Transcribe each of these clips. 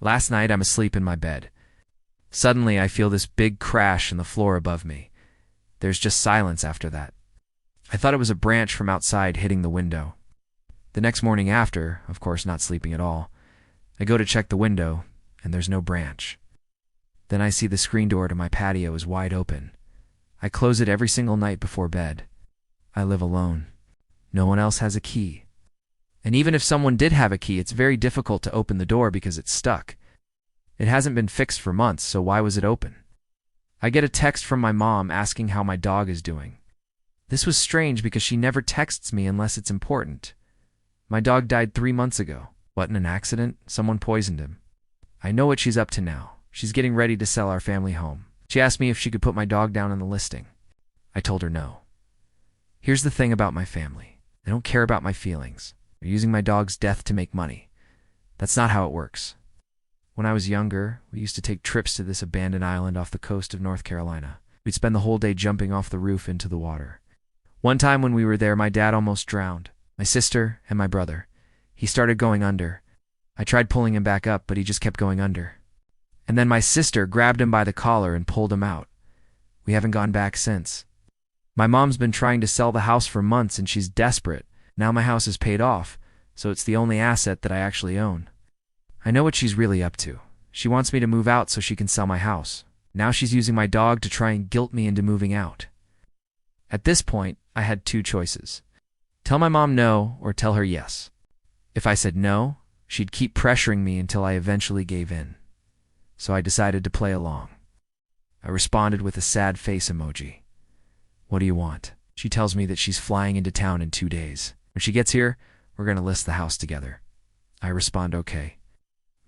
Last night, I'm asleep in my bed. Suddenly, I feel this big crash in the floor above me. There's just silence after that. I thought it was a branch from outside hitting the window. The next morning after, of course not sleeping at all, I go to check the window, and there's no branch. Then I see the screen door to my patio is wide open. I close it every single night before bed. I live alone. No one else has a key. And even if someone did have a key, it's very difficult to open the door because it's stuck. It hasn't been fixed for months, so why was it open? I get a text from my mom asking how my dog is doing. This was strange because she never texts me unless it's important. My dog died 3 months ago. What, in an accident? Someone poisoned him. I know what she's up to now. She's getting ready to sell our family home. She asked me if she could put my dog down on the listing. I told her no. Here's the thing about my family. They don't care about my feelings. They're using my dog's death to make money. That's not how it works. When I was younger, we used to take trips to this abandoned island off the coast of North Carolina. We'd spend the whole day jumping off the roof into the water. One time when we were there, my dad almost drowned. My sister and my brother. He started going under. I tried pulling him back up, but he just kept going under. And then my sister grabbed him by the collar and pulled him out. We haven't gone back since. My mom's been trying to sell the house for months and she's desperate. Now my house is paid off, so it's the only asset that I actually own. I know what she's really up to. She wants me to move out so she can sell my house. Now she's using my dog to try and guilt me into moving out. At this point, I had 2 choices. Tell my mom no or tell her yes. If I said no, she'd keep pressuring me until I eventually gave in. So I decided to play along. I responded with a sad face emoji. What do you want? She tells me that she's flying into town in 2 days. When she gets here, we're going to list the house together. I respond okay.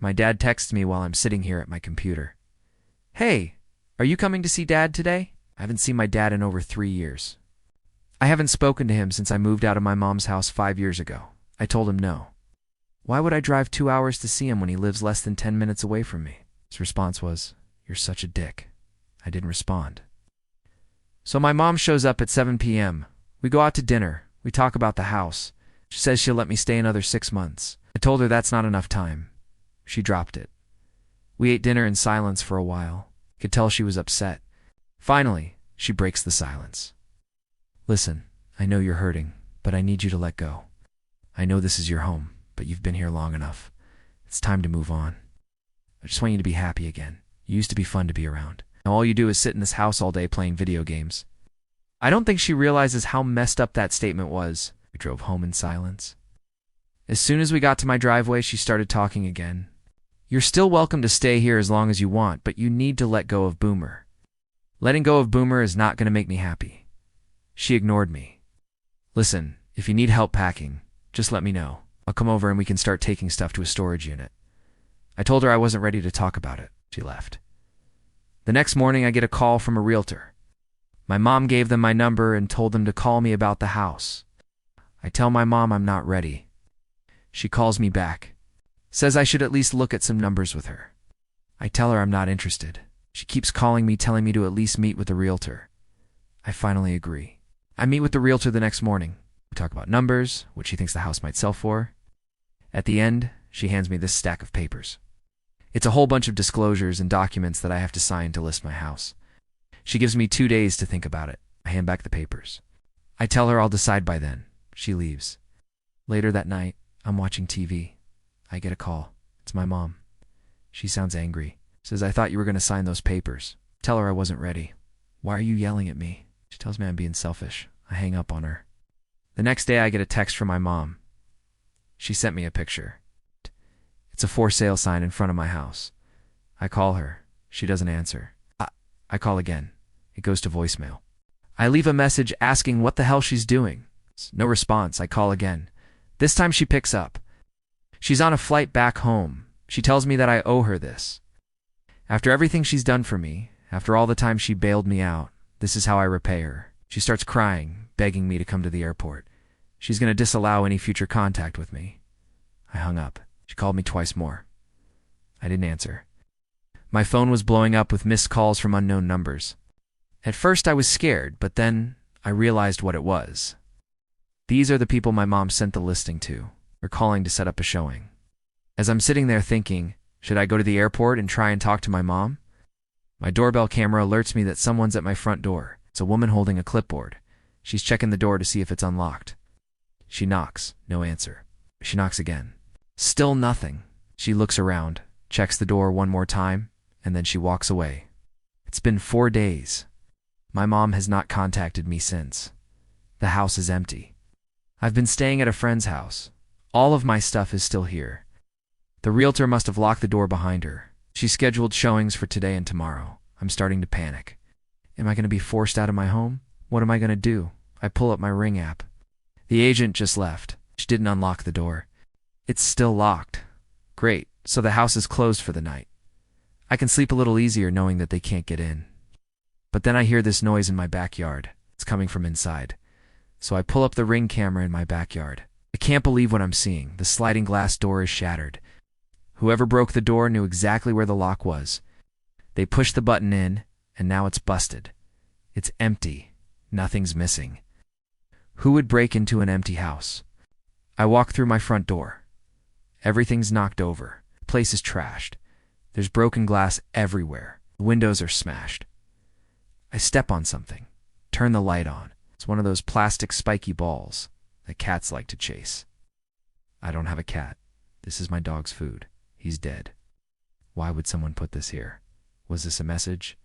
My dad texts me while I'm sitting here at my computer. Hey, are you coming to see Dad today? I haven't seen my dad in over 3 years. I haven't spoken to him since I moved out of my mom's house 5 years ago. I told him no. Why would I drive 2 hours to see him when he lives less than 10 minutes away from me? His response was, "You're such a dick." I didn't respond. So my mom shows up at 7 p.m. We go out to dinner. We talk about the house. She says she'll let me stay another 6 months. I told her that's not enough time. She dropped it. We ate dinner in silence for a while. Could tell she was upset. Finally, she breaks the silence. Listen, I know you're hurting, but I need you to let go. I know this is your home, but you've been here long enough. It's time to move on. I just want you to be happy again. You used to be fun to be around. Now all you do is sit in this house all day playing video games. I don't think she realizes how messed up that statement was. We drove home in silence. As soon as we got to my driveway, she started talking again. You're still welcome to stay here as long as you want, but you need to let go of Boomer. Letting go of Boomer is not going to make me happy. She ignored me. Listen, if you need help packing, just let me know. I'll come over and we can start taking stuff to a storage unit. I told her I wasn't ready to talk about it. She left. The next morning, I get a call from a realtor. My mom gave them my number and told them to call me about the house. I tell my mom I'm not ready. She calls me back. Says I should at least look at some numbers with her. I tell her I'm not interested. She keeps calling me, telling me to at least meet with the realtor. I finally agree. I meet with the realtor the next morning. We talk about numbers, what she thinks the house might sell for. At the end, she hands me this stack of papers. It's a whole bunch of disclosures and documents that I have to sign to list my house. She gives me 2 days to think about it. I hand back the papers. I tell her I'll decide by then. She leaves. Later that night, I'm watching TV. I get a call. It's my mom. She sounds angry. Says, I thought you were going to sign those papers. Tell her I wasn't ready. Why are you yelling at me? She tells me I'm being selfish. I hang up on her. The next day I get a text from my mom. She sent me a picture. It's a for sale sign in front of my house. I call her. She doesn't answer. I call again. It goes to voicemail. I leave a message asking what the hell she's doing. No response. I call again. This time she picks up. She's on a flight back home. She tells me that I owe her this. After everything she's done for me, after all the time she bailed me out, this is how I repay her. She starts crying, begging me to come to the airport. She's going to disallow any future contact with me. I hung up. She called me twice more. I didn't answer. My phone was blowing up with missed calls from unknown numbers. At first I was scared, but then I realized what it was. These are the people my mom sent the listing to. They're calling to set up a showing. As I'm sitting there thinking, Should I go to the airport and try and talk to my mom? My doorbell camera alerts me that someone's at my front door. It's a woman holding a clipboard. She's checking the door to see if it's unlocked. She knocks. No answer. She knocks again. Still nothing. She looks around, checks the door one more time, and then she walks away. It's been 4 days. My mom has not contacted me since. The house is empty. I've been staying at a friend's house. All of my stuff is still here. The realtor must have locked the door behind her. She scheduled showings for today and tomorrow. I'm starting to panic. Am I going to be forced out of my home? What am I going to do? I pull up my Ring app. The agent just left. She didn't unlock the door. It's still locked. Great, so the house is closed for the night. I can sleep a little easier knowing that they can't get in. But then I hear this noise in my backyard. It's coming from inside. So I pull up the Ring camera in my backyard. I can't believe what I'm seeing. The sliding glass door is shattered. Whoever broke the door knew exactly where the lock was. They pushed the button in, and now it's busted. It's empty. Nothing's missing. Who would break into an empty house? I walk through my front door. Everything's knocked over. The place is trashed. There's broken glass everywhere. The windows are smashed. I step on something. Turn the light on. It's one of those plastic spiky balls that cats like to chase. I don't have a cat. This is my dog's food. He's dead. Why would someone put this here? Was this a message?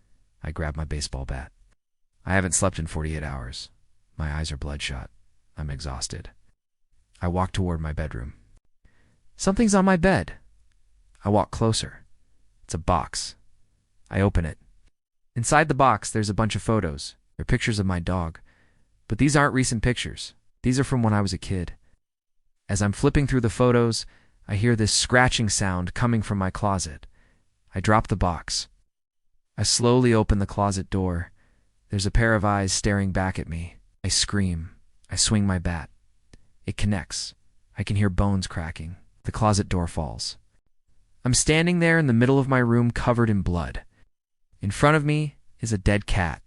I grab my baseball bat. I haven't slept in 48 hours. My eyes are bloodshot. I'm exhausted. I walk toward my bedroom. Something's on my bed. I walk closer. It's a box. I open it. Inside the box, there's a bunch of photos. They're pictures of my dog. But these aren't recent pictures. These are from when I was a kid. As I'm flipping through the photos, I hear this scratching sound coming from my closet. I drop the box. I slowly open the closet door. There's a pair of eyes staring back at me. I scream. I swing my bat. It connects. I can hear bones cracking. The closet door falls. I'm standing there in the middle of my room covered in blood. In front of me is a dead cat.